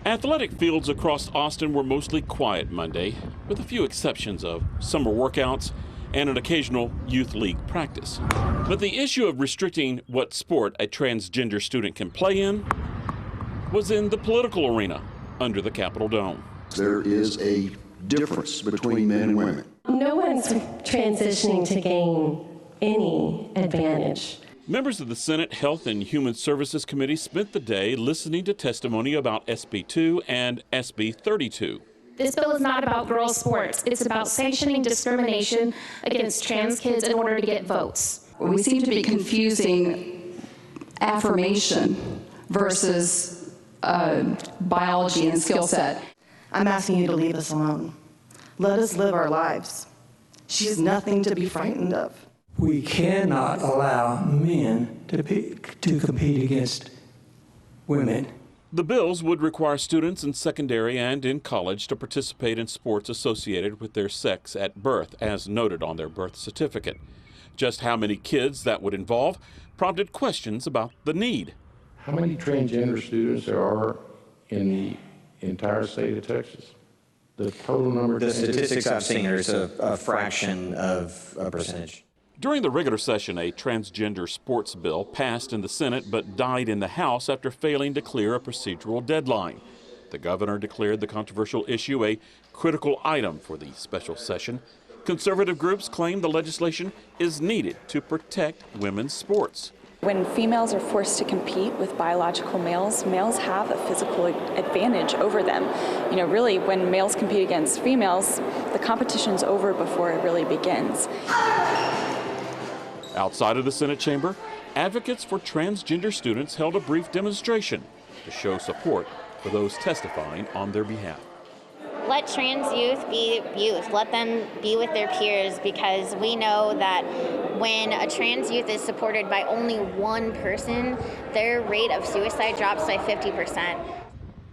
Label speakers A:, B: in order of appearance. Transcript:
A: Athletic fields across Austin were mostly quiet Monday, with a few exceptions of summer workouts and an occasional youth league practice. But the issue of restricting what sport a transgender student can play in was in the political arena under the Capitol Dome.
B: There is a difference between men and women.
C: No one's transitioning to gain any advantage.
A: Members of the Senate Health and Human Services Committee spent the day listening to testimony about SB2 and SB32.
D: This bill is not about girls' sports. It's about sanctioning discrimination against trans kids in order to get votes.
E: We seem to be confusing affirmation versus biology and skill set.
F: I'm asking you to leave us alone. Let us live our lives. She's nothing to be frightened of.
G: We cannot allow men to compete against women.
A: The bills would require students in secondary and in college to participate in sports associated with their sex at birth, as noted on their birth certificate. Just how many kids that would involve prompted questions about the need.
H: How many transgender students there are in the entire state of Texas? The total number?
I: The statistics I've seen, there's a fraction of a percentage.
A: During the regular session, a transgender sports bill passed in the Senate but died in the House after failing to clear a procedural deadline. The governor declared the controversial issue a critical item for the special session. Conservative groups claim the legislation is needed to protect women's sports.
J: When females are forced to compete with biological males, males have a physical advantage over them. You know, really, when males compete against females, the competition's over before it really begins.
A: Outside of the Senate chamber, advocates for transgender students held a brief demonstration to show support for those testifying on their behalf.
K: Let trans youth be youth. Let them be with their peers, because we know that when a trans youth is supported by only one person, their rate of suicide drops by 50%.